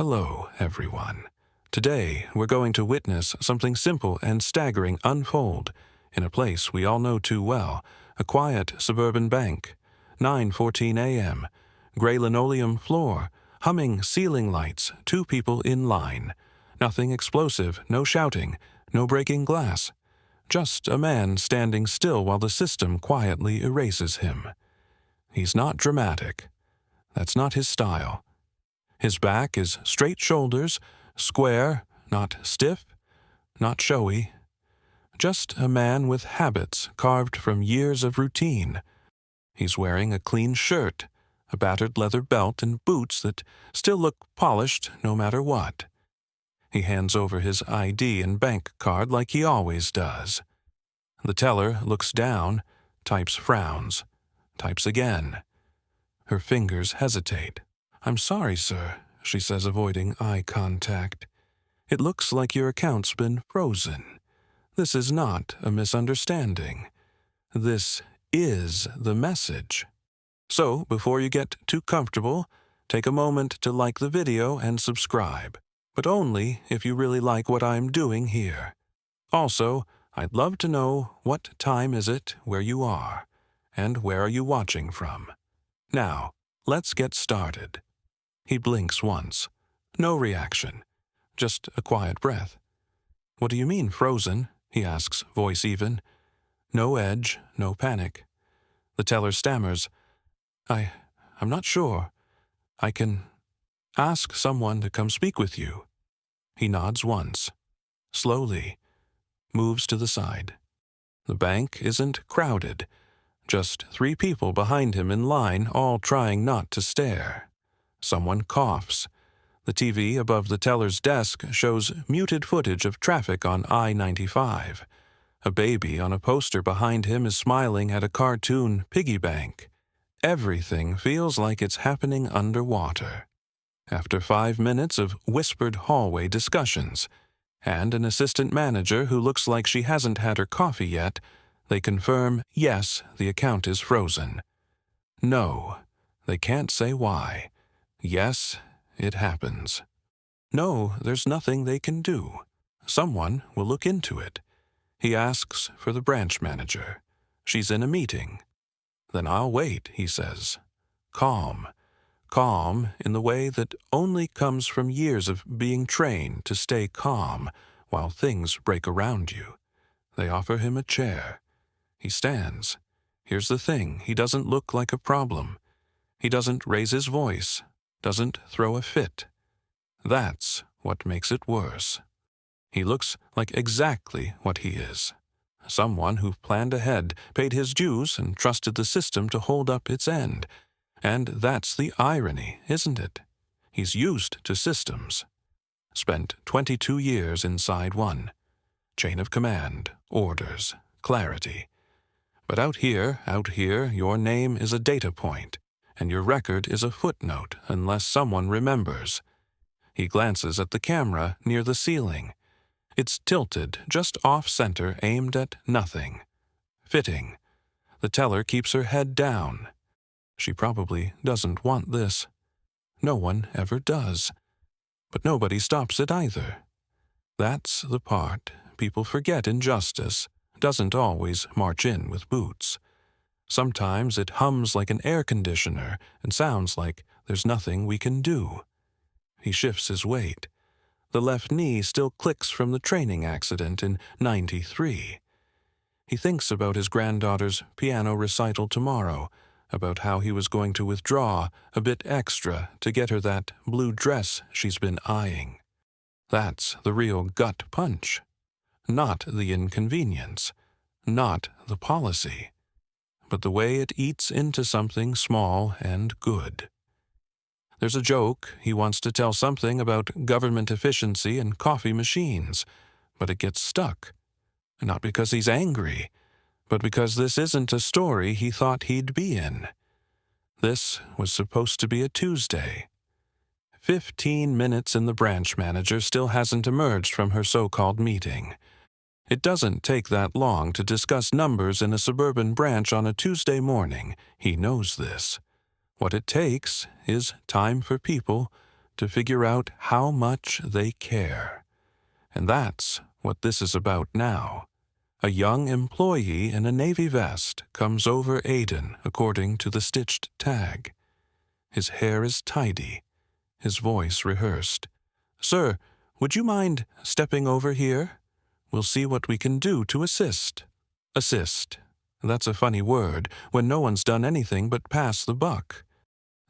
Hello, everyone. Today, we're going to witness something simple and staggering unfold in a place we all know too well, a quiet suburban bank. 9:14 a.m., gray linoleum floor, humming ceiling lights, two people in line. Nothing explosive, no shouting, no breaking glass. Just a man standing still while the system quietly erases him. He's not dramatic. That's not his style. His back is straight shoulders, square, not stiff, not showy. Just a man with habits carved from years of routine. He's wearing a clean shirt, a battered leather belt, and boots that still look polished no matter what. He hands over his ID and bank card like he always does. The teller looks down, types frowns, types again. Her fingers hesitate. "I'm sorry, sir," she says, avoiding eye contact. "It looks like your account's been frozen. This is not a misunderstanding. This is the message. So, before you get too comfortable, take a moment to like the video and subscribe, but only if you really like what I'm doing here. Also, I'd love to know what time is it where you are, and where are you watching from. Now, let's get started." He blinks once. No reaction. Just a quiet breath. "What do you mean, frozen?" he asks, voice even. No edge, no panic. The teller stammers. I'm not sure. I can ask someone to come speak with you." He nods once. Slowly. Moves to the side. The bank isn't crowded. Just three people behind him in line, all trying not to stare. Someone coughs. The TV above the teller's desk shows muted footage of traffic on I-95. A baby on a poster behind him is smiling at a cartoon piggy bank. Everything feels like it's happening underwater. After 5 minutes of whispered hallway discussions, and an assistant manager who looks like she hasn't had her coffee yet, they confirm, yes, the account is frozen. No, they can't say why. Yes, it happens. No, there's nothing they can do. Someone will look into it. He asks for the branch manager. She's in a meeting. "Then I'll wait," he says. Calm. Calm in the way that only comes from years of being trained to stay calm while things break around you. They offer him a chair. He stands. Here's the thing, he doesn't look like a problem. He doesn't raise his voice, doesn't throw a fit. That's what makes it worse. He looks like exactly what he is. Someone who planned ahead, paid his dues, and trusted the system to hold up its end. And that's the irony, isn't it? He's used to systems. Spent 22 years inside one. Chain of command, orders, clarity. But out here, your name is a data point, and your record is a footnote unless someone remembers. He glances at the camera near the ceiling. It's tilted, just off-center, aimed at nothing. Fitting. The teller keeps her head down. She probably doesn't want this. No one ever does. But nobody stops it either. That's the part people forget in justice. Doesn't always march in with boots. Sometimes it hums like an air conditioner and sounds like there's nothing we can do. He shifts his weight. The left knee still clicks from the training accident in '93. He thinks about his granddaughter's piano recital tomorrow, about how he was going to withdraw a bit extra to get her that blue dress she's been eyeing. That's the real gut punch. Not the inconvenience, not the policy, but the way it eats into something small and good. There's a joke, he wants to tell something about government efficiency and coffee machines, but it gets stuck. Not because he's angry, but because this isn't a story he thought he'd be in. This was supposed to be a Tuesday. 15 minutes and the branch manager still hasn't emerged from her so-called meeting. It doesn't take that long to discuss numbers in a suburban branch on a Tuesday morning. He knows this. What it takes is time for people to figure out how much they care. And that's what this is about now. A young employee in a navy vest comes over Aiden according to the stitched tag. His hair is tidy, his voice rehearsed. "Sir, would you mind stepping over here? We'll see what we can do to assist." Assist. That's a funny word when no one's done anything but pass the buck.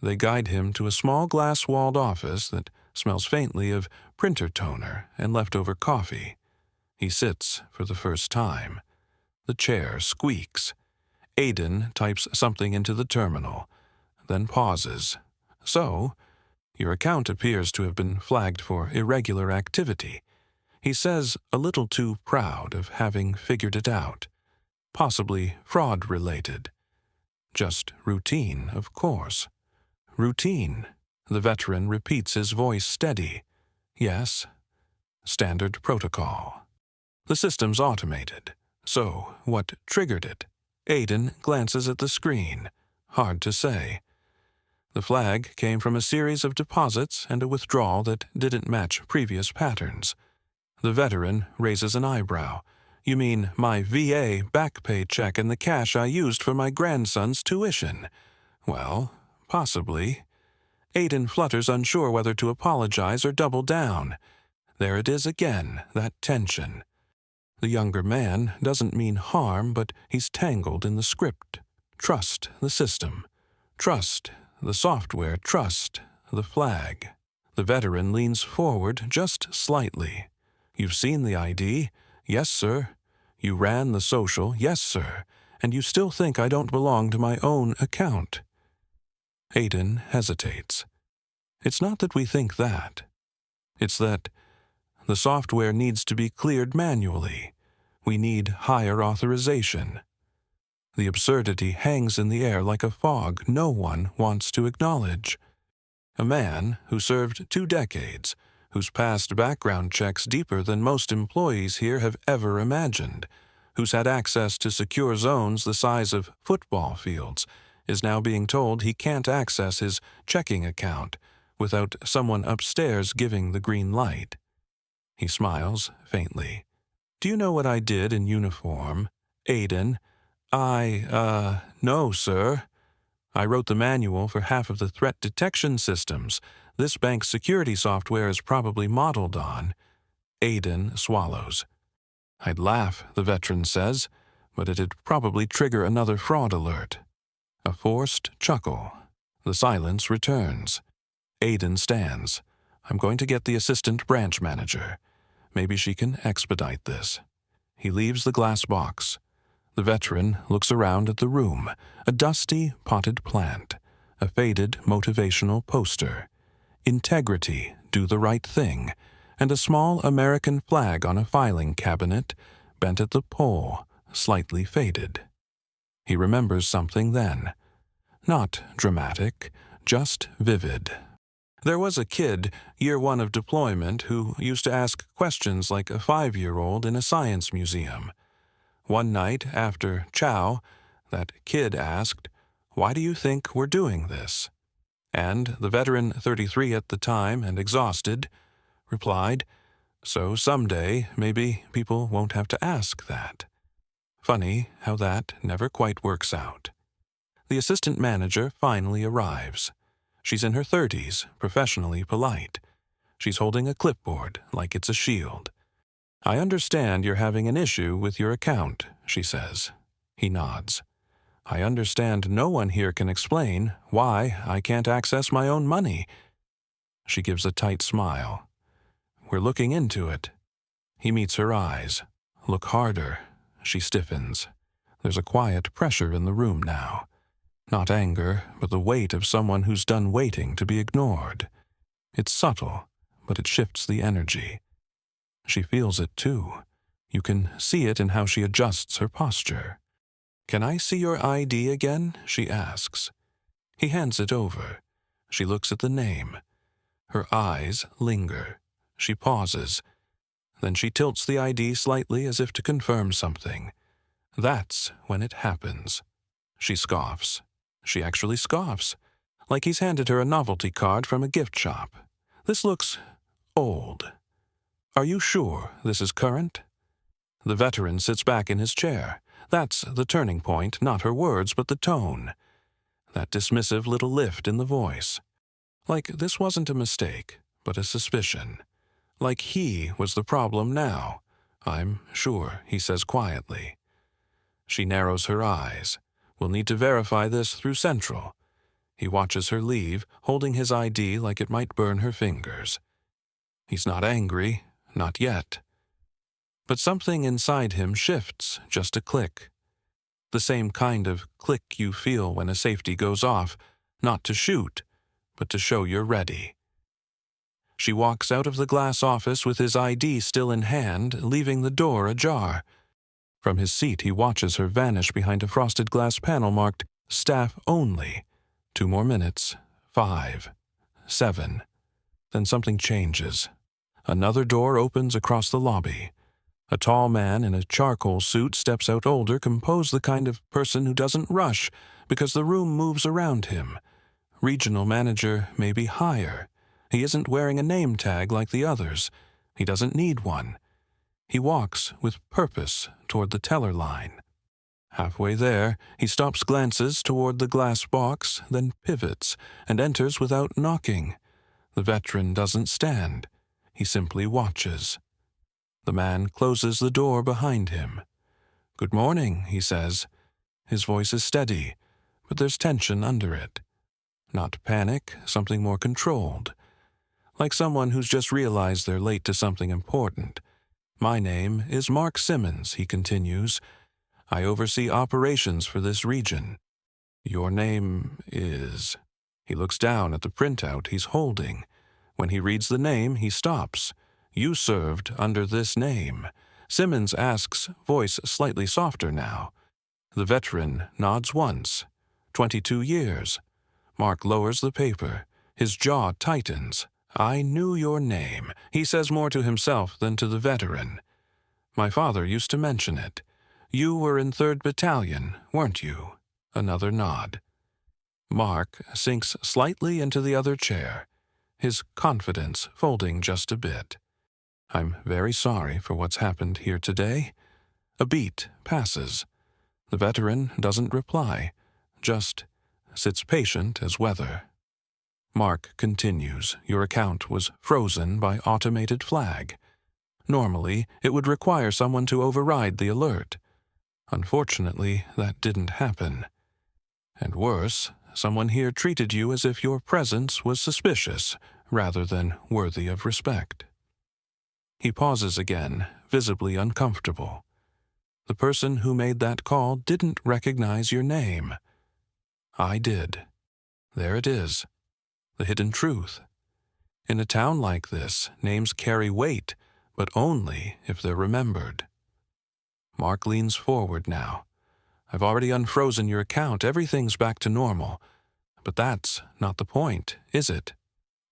They guide him to a small glass-walled office that smells faintly of printer toner and leftover coffee. He sits for the first time. The chair squeaks. Aiden types something into the terminal, then pauses. "So, your account appears to have been flagged for irregular activity," he says, a little too proud of having figured it out. "Possibly fraud-related." "Just routine, of course." "Routine." The veteran repeats, his voice steady. "Yes." "Standard protocol." The system's automated. So, what triggered it? Aiden glances at the screen. Hard to say. The flag came from a series of deposits and a withdrawal that didn't match previous patterns. The veteran raises an eyebrow. "You mean my VA back pay check and the cash I used for my grandson's tuition?" "Well, possibly." Aiden flutters, unsure whether to apologize or double down. There it is again, that tension. The younger man doesn't mean harm, but he's tangled in the script. Trust the system. Trust the software. Trust the flag. The veteran leans forward just slightly. "You've seen the ID?" "Yes, sir." "You ran the social?" "Yes, sir." "And you still think I don't belong to my own account?" Aiden hesitates. "It's not that we think that. It's that the software needs to be cleared manually. We need higher authorization." The absurdity hangs in the air like a fog no one wants to acknowledge. A man who served 2 decades, whose past background checks deeper than most employees here have ever imagined, who's had access to secure zones the size of football fields, is now being told he can't access his checking account without someone upstairs giving the green light. He smiles faintly. "Do you know what I did in uniform?" "Aiden." No, sir. I wrote the manual for half of the threat detection systems this bank's security software is probably modeled on." Aiden swallows. "I'd laugh," the veteran says, "but it'd probably trigger another fraud alert." A forced chuckle. The silence returns. Aiden stands. "I'm going to get the assistant branch manager. Maybe she can expedite this." He leaves the glass box. The veteran looks around at the room, a dusty potted plant, a faded motivational poster, integrity, do the right thing, and a small American flag on a filing cabinet, bent at the pole, slightly faded. He remembers something then. Not dramatic, just vivid. There was a kid, year 1 of deployment, who used to ask questions like a 5-year-old in a science museum. One night after chow, that kid asked, "Why do you think we're doing this?" And the veteran, 33 at the time and exhausted, replied, "So someday maybe people won't have to ask that." Funny how that never quite works out. The assistant manager finally arrives. She's in her 30s, professionally polite. She's holding a clipboard like it's a shield. "I understand you're having an issue with your account," she says. He nods. "I understand no one here can explain why I can't access my own money." She gives a tight smile. "We're looking into it." He meets her eyes. "Look harder." She stiffens. There's a quiet pressure in the room now. Not anger, but the weight of someone who's done waiting to be ignored. It's subtle, but it shifts the energy. She feels it too. You can see it in how she adjusts her posture. "Can I see your ID again?" she asks. He hands it over. She looks at the name. Her eyes linger. She pauses. Then she tilts the ID slightly as if to confirm something. That's when it happens. She scoffs. She actually scoffs, like he's handed her a novelty card from a gift shop. This looks old. Are you sure this is current? The veteran sits back in his chair. That's the turning point, not her words, but the tone. That dismissive little lift in the voice. Like this wasn't a mistake, but a suspicion. Like he was the problem now. I'm sure, he says quietly. She narrows her eyes. We'll need to verify this through Central. He watches her leave, holding his ID like it might burn her fingers. He's not angry, not yet. But something inside him shifts just a click. The same kind of click you feel when a safety goes off, not to shoot, but to show you're ready. She walks out of the glass office with his ID still in hand, leaving the door ajar. From his seat, he watches her vanish behind a frosted glass panel marked Staff Only. 2 more minutes. 5. 7. Then something changes. Another door opens across the lobby. A tall man in a charcoal suit steps out, older, composed, the kind of person who doesn't rush because the room moves around him. Regional manager, maybe higher. He isn't wearing a name tag like the others. He doesn't need one. He walks with purpose toward the teller line. Halfway there, he stops, glances toward the glass box, then pivots and enters without knocking. The veteran doesn't stand. He simply watches. The man closes the door behind him. "Good morning," he says. His voice is steady, but there's tension under it. Not panic, something more controlled. Like someone who's just realized they're late to something important. "My name is Mark Simmons," he continues. "I oversee operations for this region. Your name is..." He looks down at the printout he's holding. When he reads the name, he stops. "You served under this name." Simmons asks, voice slightly softer now. The veteran nods once. 22 years. Mark lowers the paper. His jaw tightens. "I knew your name," he says, more to himself than to the veteran. "My father used to mention it. You were in 3rd Battalion, weren't you?" Another nod. Mark sinks slightly into the other chair, his confidence folding just a bit. "I'm very sorry for what's happened here today." A beat passes. The veteran doesn't reply, just sits patient as weather. Mark continues, "Your account was frozen by automated flag. Normally, it would require someone to override the alert. Unfortunately, that didn't happen. And worse, someone here treated you as if your presence was suspicious rather than worthy of respect." He pauses again, visibly uncomfortable. "The person who made that call didn't recognize your name." "I did." There it is. The hidden truth. In a town like this, names carry weight, but only if they're remembered. Mark leans forward now. "I've already unfrozen your account. Everything's back to normal. But that's not the point, is it?"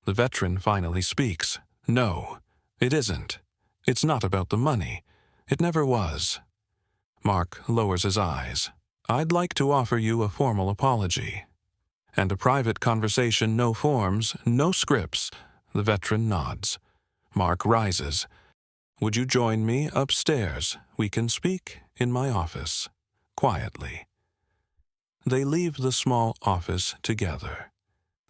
The veteran finally speaks. "No, it isn't. It's not about the money. It never was." Mark lowers his eyes. "I'd like to offer you a formal apology." "And a private conversation, no forms, no scripts." The veteran nods. Mark rises. "Would you join me upstairs? We can speak in my office." Quietly. They leave the small office together.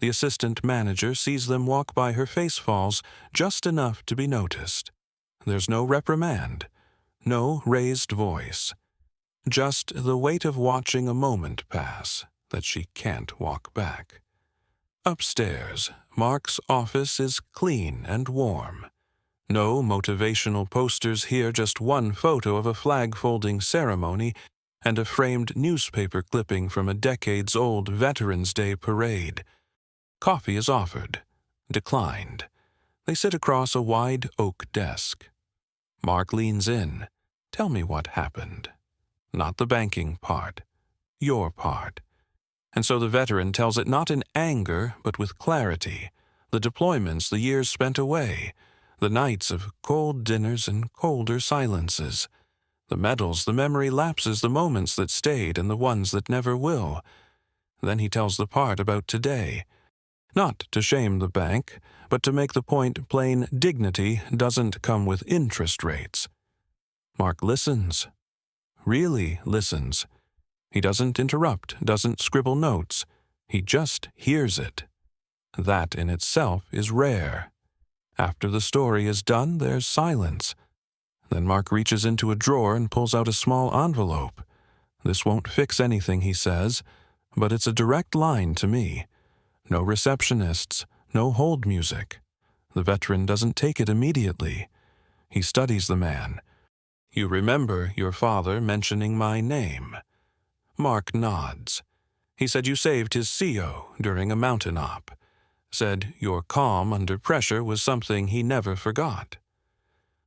The assistant manager sees them walk by. Her face falls just enough to be noticed. There's no reprimand, no raised voice. Just the weight of watching a moment pass that she can't walk back. Upstairs, Mark's office is clean and warm. No motivational posters here, just one photo of a flag-folding ceremony and a framed newspaper clipping from a decades-old Veterans Day parade. Coffee is offered. Declined. They sit across a wide oak desk. Mark leans in. "Tell me what happened." Not the banking part. Your part. And so the veteran tells it not in anger, but with clarity. The deployments, the years spent away, the nights of cold dinners and colder silences, the medals, the memory lapses, the moments that stayed and the ones that never will. Then he tells the part about today. Not to shame the bank, but to make the point plain, dignity doesn't come with interest rates. Mark listens. Really listens. He doesn't interrupt, doesn't scribble notes. He just hears it. That in itself is rare. After the story is done, there's silence. Then Mark reaches into a drawer and pulls out a small envelope. This won't fix anything, he says, but it's a direct line to me. No receptionists, no hold music. The veteran doesn't take it immediately. He studies the man. "You remember your father mentioning my name?" Mark nods. "He said you saved his CO during a mountain op. Said your calm under pressure was something he never forgot."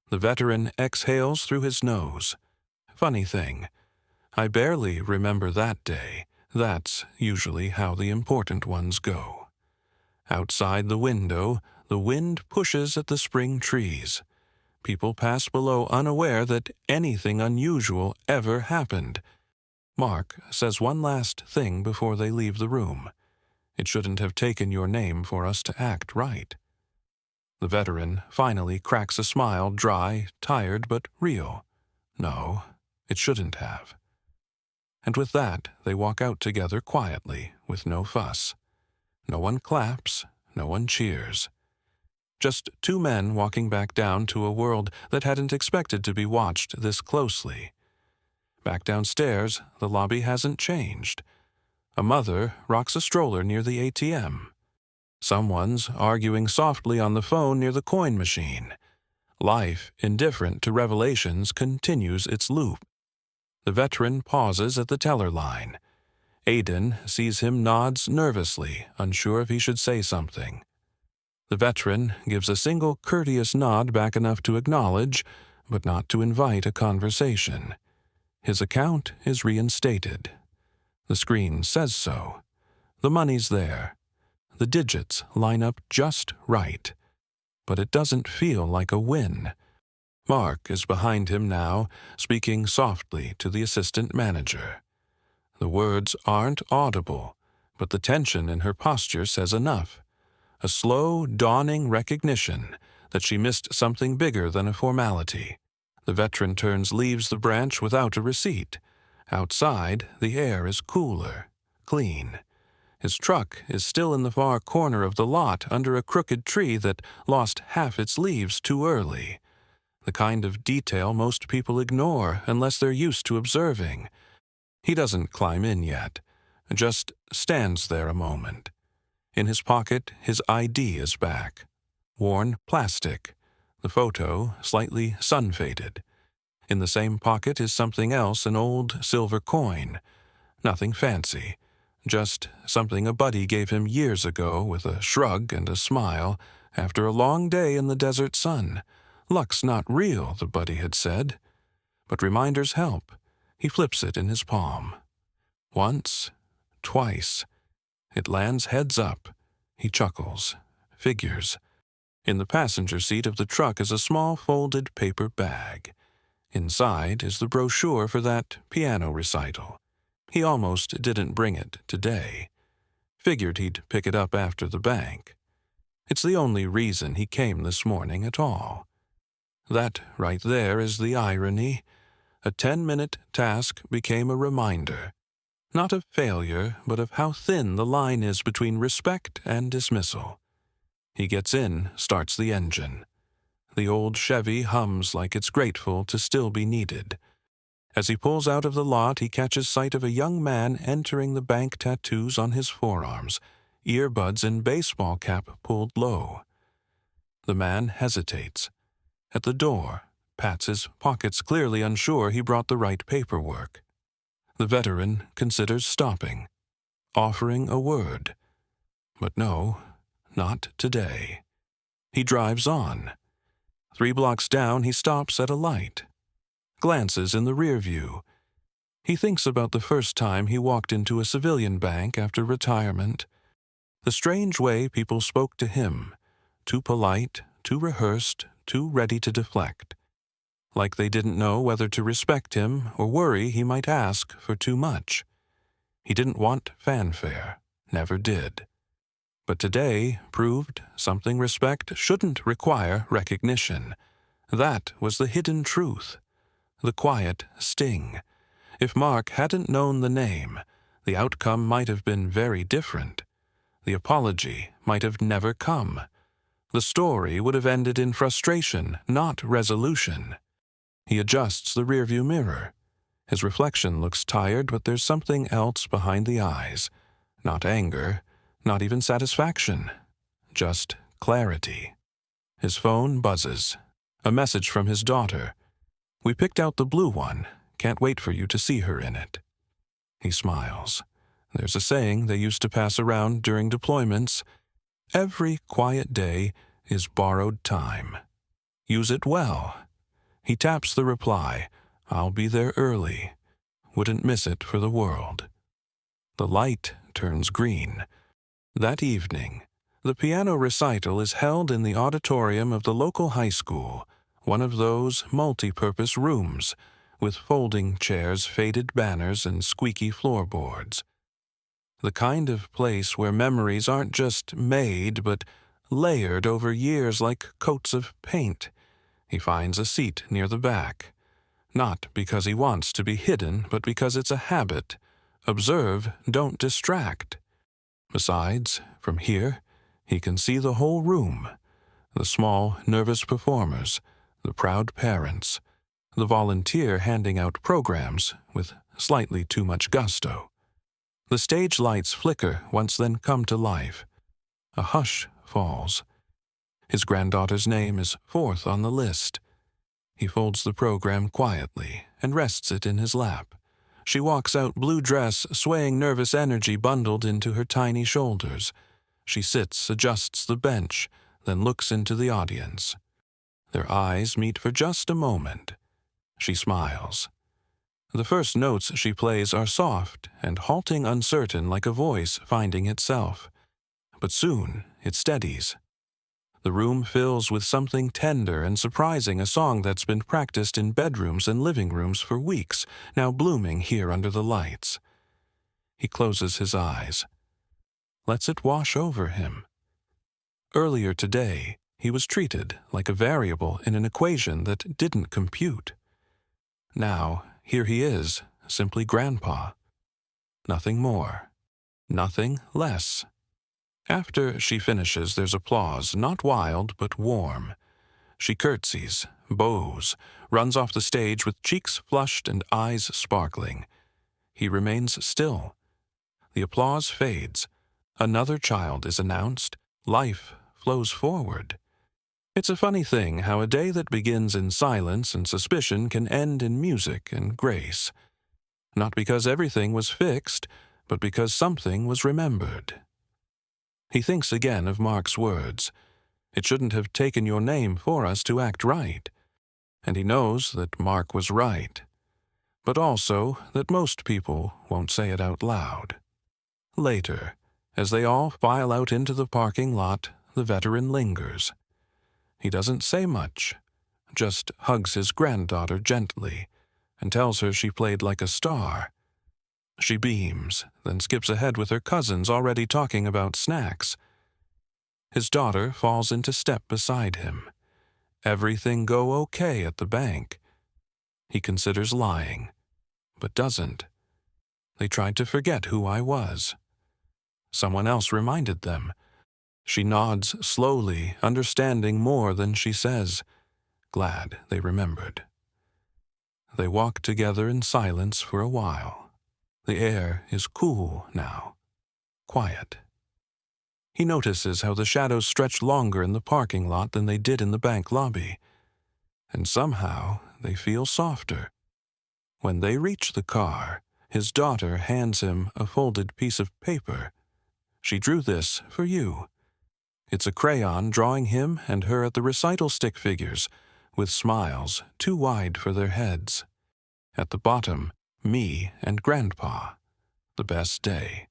The veteran exhales through his nose. "Funny thing, I barely remember that day. That's usually how the important ones go." Outside the window, the wind pushes at the spring trees. People pass below unaware that anything unusual ever happened. Mark says one last thing before they leave the room. "It shouldn't have taken your name for us to act right." The veteran finally cracks a smile, dry, tired, but real. "No, it shouldn't have." And with that, they walk out together quietly, with no fuss. No one claps, no one cheers. Just two men walking back down to a world that hadn't expected to be watched this closely. Back downstairs, the lobby hasn't changed. A mother rocks a stroller near the ATM. Someone's arguing softly on the phone near the coin machine. Life, indifferent to revelations, continues its loop. The veteran pauses at the teller line. Aidan sees him, nods nervously, unsure if he should say something. The veteran gives a single courteous nod back enough to acknowledge, but not to invite a conversation. His account is reinstated. The screen says so. The money's there. The digits line up just right. But it doesn't feel like a win. Mark is behind him now, speaking softly to the assistant manager. The words aren't audible, but the tension in her posture says enough. A slow, dawning recognition that she missed something bigger than a formality. The veteran leaves the branch without a receipt. Outside, the air is cooler, clean. His truck is still in the far corner of the lot under a crooked tree that lost half its leaves too early. The kind of detail most people ignore unless they're used to observing. He doesn't climb in yet, just stands there a moment. In his pocket, his ID is back. Worn plastic. The photo slightly sun-faded. In the same pocket is something else, an old silver coin. Nothing fancy. Just something a buddy gave him years ago with a shrug and a smile after a long day in the desert sun. Luck's not real, the buddy had said. But reminders help. He flips it in his palm. Once, twice. It lands heads up. He chuckles. Figures. In the passenger seat of the truck is a small folded paper bag. Inside is the brochure for that piano recital. He almost didn't bring it today. Figured he'd pick it up after the bank. It's the only reason he came this morning at all. That right there is the irony. A 10-minute task became a reminder. Not of failure, but of how thin the line is between respect and dismissal. He gets in, starts the engine. The old Chevy hums like it's grateful to still be needed. As he pulls out of the lot, he catches sight of a young man entering the bank, tattoos on his forearms, earbuds and baseball cap pulled low. The man hesitates. At the door, pats his pockets, clearly unsure he brought the right paperwork. The veteran considers stopping, offering a word. But no, not today. He drives on. 3 blocks down, he stops at a light. Glances in the rear view. He thinks about the first time he walked into a civilian bank after retirement. The strange way people spoke to him. Too polite, too rehearsed, too ready to deflect. Like they didn't know whether to respect him or worry he might ask for too much. He didn't want fanfare, never did. but today proved something respect shouldn't require recognition. That was the hidden truth, the quiet sting. If Mark hadn't known the name, the outcome might have been very different. The apology might have never come. The story would have ended in frustration, not resolution. He adjusts the rearview mirror. His reflection looks tired, but there's something else behind the eyes. Not anger, not even satisfaction. Just clarity. His phone buzzes. A message from his daughter. "We picked out the blue one. Can't wait for you to see her in it." He smiles. There's a saying they used to pass around during deployments. Every quiet day is borrowed time. Use it well. He taps the reply. "I'll be there early. Wouldn't miss it for the world." The light turns green. That evening, the piano recital is held in the auditorium of the local high school, one of those multi-purpose rooms with folding chairs, faded banners, and squeaky floorboards. The kind of place where memories aren't just made, but layered over years like coats of paint. He finds a seat near the back. Not because he wants to be hidden, but because it's a habit. Observe, don't distract. Besides, from here, he can see the whole room. The small, nervous performers, the proud parents, the volunteer handing out programs with slightly too much gusto. The stage lights flicker once then come to life. A hush falls. His granddaughter's name is fourth on the list. He folds the program quietly and rests it in his lap. She walks out, blue dress, swaying nervous energy bundled into her tiny shoulders. She sits, adjusts the bench, then looks into the audience. Their eyes meet for just a moment. She smiles. The first notes she plays are soft and halting, uncertain, like a voice finding itself. But soon it steadies. The room fills with something tender and surprising, a song that's been practiced in bedrooms and living rooms for weeks, now blooming here under the lights. He closes his eyes. Lets it wash over him. Earlier today, he was treated like a variable in an equation that didn't compute. Now, here he is, simply Grandpa. Nothing more. Nothing less. After she finishes, there's applause, not wild, but warm. She curtsies, bows, runs off the stage with cheeks flushed and eyes sparkling. He remains still. The applause fades. Another child is announced. Life flows forward. It's a funny thing how a day that begins in silence and suspicion can end in music and grace. Not because everything was fixed, but because something was remembered. He thinks again of Mark's words. It shouldn't have taken your name for us to act right. And he knows that Mark was right. But also that most people won't say it out loud. Later, as they all file out into the parking lot, the veteran lingers. He doesn't say much, just hugs his granddaughter gently and tells her she played like a star. She beams, then skips ahead with her cousins already talking about snacks. His daughter falls into step beside him. Everything go okay at the bank? He considers lying, but doesn't. They tried to forget who I was. Someone else reminded them. She nods slowly, understanding more than she says. Glad they remembered. They walk together in silence for a while. The air is cool now, quiet. He notices how the shadows stretch longer in the parking lot than they did in the bank lobby. And somehow they feel softer. When they reach the car, his daughter hands him a folded piece of paper. She drew this for you. It's a crayon drawing him and her at the recital stick figures, with smiles too wide for their heads. At the bottom, me and Grandpa. The best day.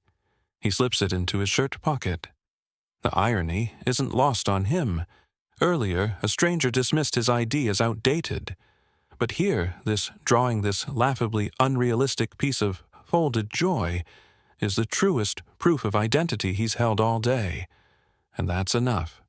He slips it into his shirt pocket. The irony isn't lost on him. Earlier, a stranger dismissed his ID as outdated. But here, this drawing this laughably unrealistic piece of folded joy is the truest proof of identity he's held all day. and that's enough.